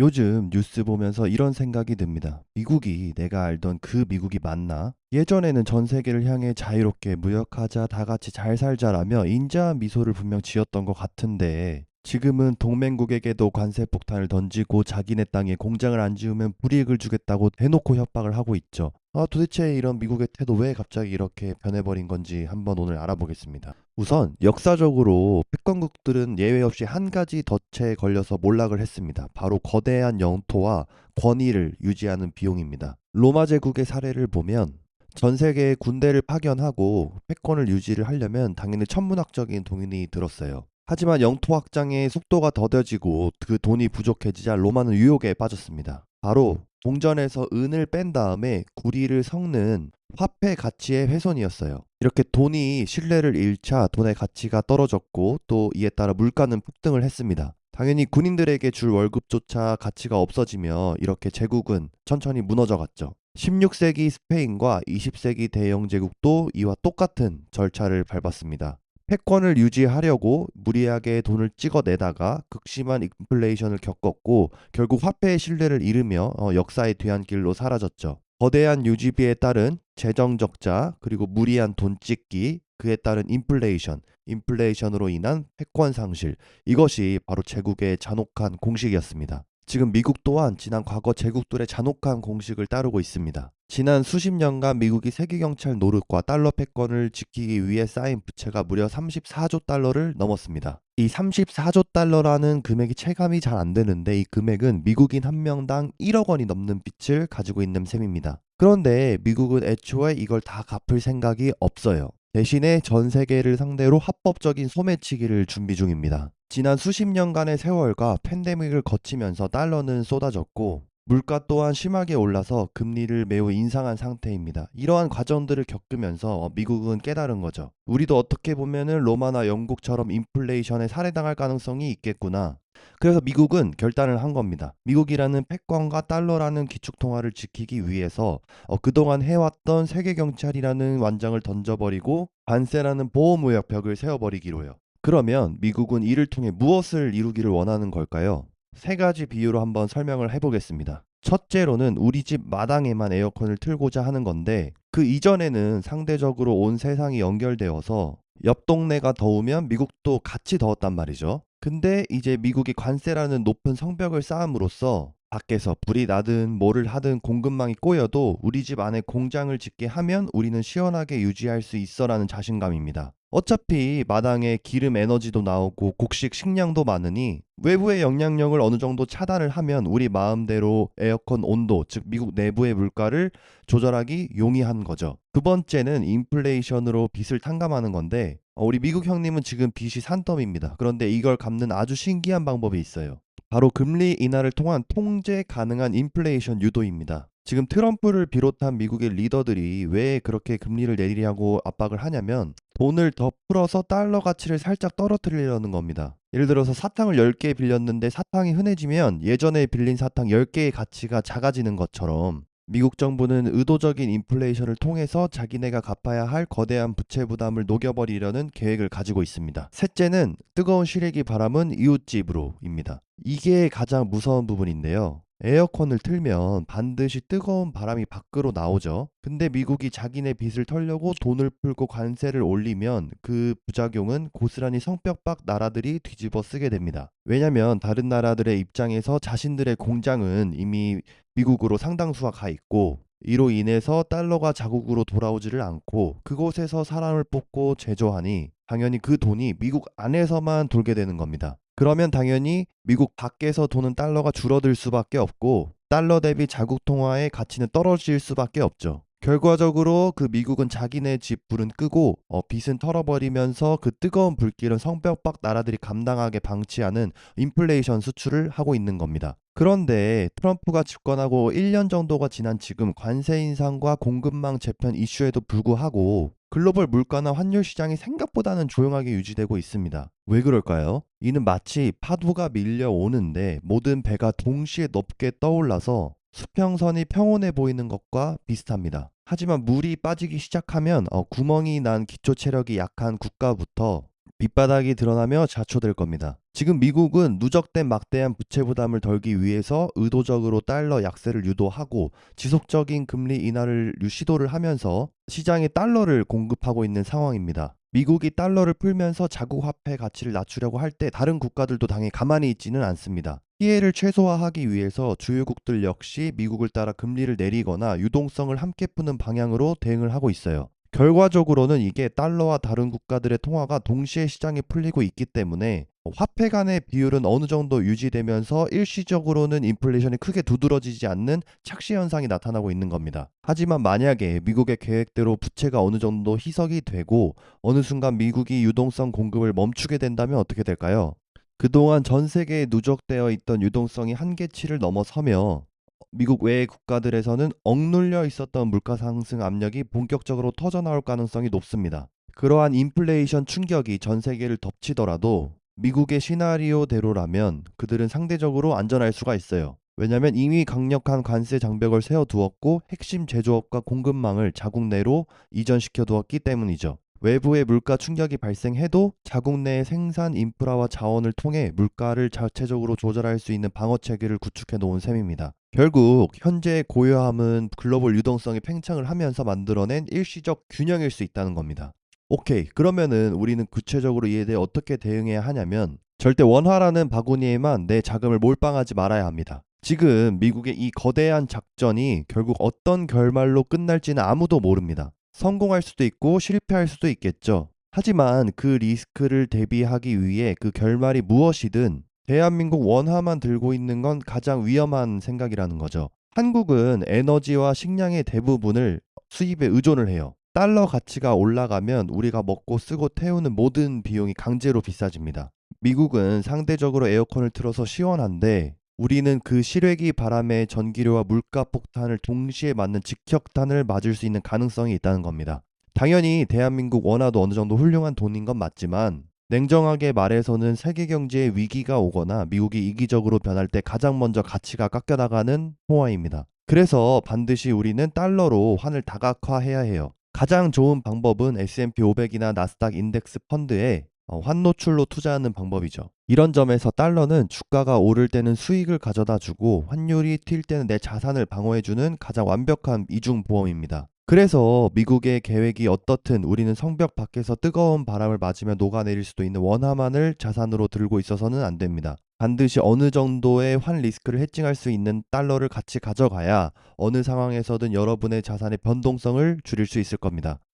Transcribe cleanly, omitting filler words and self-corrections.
요즘 뉴스 보면서 이런 생각이 듭니다. 미국이 내가 알던 그 미국이 맞나? 예전에는 전 세계를 향해 자유롭게 무역하자, 다 같이 잘 살자라며 인자한 미소를 분명 지었던 것 같은데, 지금은 동맹국에게도 관세 폭탄을 던지고 자기네 땅에 공장을 안 지으면 불이익을 주겠다고 대놓고 협박을 하고 있죠. 도대체 이런 미국의 태도 왜 갑자기 이렇게 변해버린 건지 한번 오늘 알아보겠습니다. 우선 역사적으로 패권국들은 예외 없이 한 가지 덫에 걸려서 몰락을 했습니다. 바로 거대한 영토와 권위를 유지하는 비용입니다. 로마 제국의 사례를 보면 전 세계에 군대를 파견하고 패권을 유지를 하려면 당연히 천문학적인 돈이 들었어요. 하지만 영토 확장의 속도가 더뎌지고 그 돈이 부족해지자 로마는 유혹에 빠졌습니다. 바로 동전에서 은을 뺀 다음에 구리를 섞는 화폐 가치의 훼손이었어요. 이렇게 돈이 신뢰를 잃자 돈의 가치가 떨어졌고 또 이에 따라 물가는 폭등을 했습니다. 당연히 군인들에게 줄 월급조차 가치가 없어지며 이렇게 제국은 천천히 무너져갔죠. 16세기 스페인과 20세기 대영 제국도 이와 똑같은 절차를 밟았습니다. 패권을 유지하려고 무리하게 돈을 찍어내다가 극심한 인플레이션을 겪었고 결국 화폐의 신뢰를 잃으며 역사의 뒤안길로 사라졌죠. 거대한 유지비에 따른 재정 적자 그리고 무리한 돈 찍기 그에 따른 인플레이션으로 인한 패권 상실 이것이 바로 제국의 잔혹한 공식이었습니다. 지금 미국 또한 지난 과거 제국들의 잔혹한 공식을 따르고 있습니다. 지난 수십 년간 미국이 세계경찰 노릇과 달러 패권을 지키기 위해 쌓인 부채가 무려 34조 달러를 넘었습니다. 이 34조 달러라는 금액이 체감이 잘 안 되는데 이 금액은 미국인 한 명당 1억 원이 넘는 빚을 가지고 있는 셈입니다. 그런데 미국은 애초에 이걸 다 갚을 생각이 없어요. 대신에 전 세계를 상대로 합법적인 소매치기를 준비 중입니다. 지난 수십 년간의 세월과 팬데믹을 거치면서 달러는 쏟아졌고 물가 또한 심하게 올라서 금리를 매우 인상한 상태입니다. 이러한 과정들을 겪으면서 미국은 깨달은 거죠. 우리도 어떻게 보면은 로마나 영국처럼 인플레이션에 살해당할 가능성이 있겠구나. 그래서 미국은 결단을 한 겁니다. 미국이라는 패권과 달러라는 기축통화를 지키기 위해서 그동안 해왔던 세계경찰이라는 완장을 던져버리고 관세라는 보호무역벽을 세워버리기로요. 그러면 미국은 이를 통해 무엇을 이루기를 원하는 걸까요? 세 가지 비유로 한번 설명을 해보겠습니다. 첫째로는 우리 집 마당에만 에어컨을 틀고자 하는 건데 그 이전에는 상대적으로 온 세상이 연결되어서 옆 동네가 더우면 미국도 같이 더웠단 말이죠. 근데 이제 미국이 관세라는 높은 성벽을 쌓음으로써 밖에서 불이 나든 뭐를 하든 공급망이 꼬여도 우리 집 안에 공장을 짓게 하면 우리는 시원하게 유지할 수 있어라는 자신감입니다. 어차피 마당에 기름 에너지도 나오고 곡식 식량도 많으니 외부의 영향력을 어느 정도 차단을 하면 우리 마음대로 에어컨 온도, 즉 미국 내부의 물가를 조절하기 용이한 거죠. 두 번째는 인플레이션으로 빚을 탕감하는 건데 우리 미국 형님은 지금 빚이 산더미입니다. 그런데 이걸 갚는 아주 신기한 방법이 있어요. 바로 금리 인하를 통한 통제 가능한 인플레이션 유도입니다. 지금 트럼프를 비롯한 미국의 리더들이 왜 그렇게 금리를 내리려고 압박을 하냐면 돈을 더 풀어서 달러 가치를 살짝 떨어뜨리려는 겁니다. 예를 들어서 사탕을 10개 빌렸는데 사탕이 흔해지면 예전에 빌린 사탕 10개의 가치가 작아지는 것처럼 미국 정부는 의도적인 인플레이션을 통해서 자기네가 갚아야 할 거대한 부채 부담을 녹여버리려는 계획을 가지고 있습니다. 셋째는 뜨거운 시래기 바람은 이웃집으로입니다. 이게 가장 무서운 부분인데요. 에어컨을 틀면 반드시 뜨거운 바람이 밖으로 나오죠. 근데 미국이 자기네 빚을 털려고 돈을 풀고 관세를 올리면 그 부작용은 고스란히 성벽 밖 나라들이 뒤집어 쓰게 됩니다. 왜냐면 다른 나라들의 입장에서 자신들의 공장은 이미 미국으로 상당수가 가 있고 이로 인해서 달러가 자국으로 돌아오지를 않고 그곳에서 사람을 뽑고 제조하니 당연히 그 돈이 미국 안에서만 돌게 되는 겁니다. 그러면 당연히 미국 밖에서 도는 달러가 줄어들 수밖에 없고 달러 대비 자국 통화의 가치는 떨어질 수밖에 없죠. 결과적으로 그 미국은 자기네 집 불은 끄고 빚은 털어버리면서 그 뜨거운 불길은 성벽 밖 나라들이 감당하게 방치하는 인플레이션 수출을 하고 있는 겁니다. 그런데 트럼프가 집권하고 1년 정도가 지난 지금 관세 인상과 공급망 재편 이슈에도 불구하고 글로벌 물가나 환율 시장이 생각보다는 조용하게 유지되고 있습니다. 왜 그럴까요? 이는 마치 파도가 밀려오는데 모든 배가 동시에 높게 떠올라서 수평선이 평온해 보이는 것과 비슷합니다. 하지만 물이 빠지기 시작하면 구멍이 난 기초 체력이 약한 국가부터 밑바닥이 드러나며 자초될 겁니다. 지금 미국은 누적된 막대한 부채 부담을 덜기 위해서 의도적으로 달러 약세를 유도하고 지속적인 금리 인하를 시도를 하면서 시장에 달러를 공급하고 있는 상황입니다. 미국이 달러를 풀면서 자국 화폐 가치를 낮추려고 할 때 다른 국가들도 당연히 가만히 있지는 않습니다. 피해를 최소화하기 위해서 주요국들 역시 미국을 따라 금리를 내리거나 유동성을 함께 푸는 방향으로 대응을 하고 있어요. 결과적으로는 이게 달러와 다른 국가들의 통화가 동시에 시장에 풀리고 있기 때문에 화폐 간의 비율은 어느 정도 유지되면서 일시적으로는 인플레이션이 크게 두드러지지 않는 착시 현상이 나타나고 있는 겁니다. 하지만 만약에 미국의 계획대로 부채가 어느 정도 희석이 되고 어느 순간 미국이 유동성 공급을 멈추게 된다면 어떻게 될까요? 그동안 전 세계에 누적되어 있던 유동성이 한계치를 넘어서며 미국 외의 국가들에서는 억눌려 있었던 물가 상승 압력이 본격적으로 터져나올 가능성이 높습니다. 그러한 인플레이션 충격이 전 세계를 덮치더라도 미국의 시나리오대로라면 그들은 상대적으로 안전할 수가 있어요. 왜냐하면 이미 강력한 관세 장벽을 세워두었고 핵심 제조업과 공급망을 자국 내로 이전시켜 두었기 때문이죠. 외부의 물가 충격이 발생해도 자국 내의 생산 인프라와 자원을 통해 물가를 자체적으로 조절할 수 있는 방어 체계를 구축해 놓은 셈입니다. 결국 현재의 고요함은 글로벌 유동성이 팽창을 하면서 만들어낸 일시적 균형일 수 있다는 겁니다. 오케이, 그러면은 우리는 구체적으로 이에 대해 어떻게 대응해야 하냐면 절대 원화라는 바구니에만 내 자금을 몰빵하지 말아야 합니다. 지금 미국의 이 거대한 작전이 결국 어떤 결말로 끝날지는 아무도 모릅니다. 성공할 수도 있고 실패할 수도 있겠죠. 하지만 그 리스크를 대비하기 위해 그 결말이 무엇이든 대한민국 원화만 들고 있는 건 가장 위험한 생각이라는 거죠. 한국은 에너지와 식량의 대부분을 수입에 의존을 해요. 달러 가치가 올라가면 우리가 먹고 쓰고 태우는 모든 비용이 강제로 비싸집니다. 미국은 상대적으로 에어컨을 틀어서 시원한데 우리는 그 실외기 바람의 전기료와 물가 폭탄을 동시에 맞는 직격탄을 맞을 수 있는 가능성이 있다는 겁니다. 당연히 대한민국 원화도 어느 정도 훌륭한 돈인 건 맞지만 냉정하게 말해서는 세계 경제에 위기가 오거나 미국이 이기적으로 변할 때 가장 먼저 가치가 깎여나가는 통화입니다. 그래서 반드시 우리는 달러로 환을 다각화해야 해요. 가장 좋은 방법은 S&P 500이나 나스닥 인덱스 펀드에 환노출로 투자하는 방법이죠. 이런 점에서 달러는 주가가 오를 때는 수익을 가져다 주고 환율이 튈 때는 내 자산을 방어해주는 가장 완벽한 이중 보험입니다. 그래서 미국의 계획이 어떻든 우리는 성벽 밖에서 뜨거운 바람을 맞으며 녹아내릴 수도 있는 원화만을 자산으로 들고 있어서는 안 됩니다. 반드시 어느 정도의 환 리스크를 해칭할 수 있는 달러를 같이 가져가야 어느 상황에서든 여러분의 자산의 변동성을 줄일 수 있을 겁니다.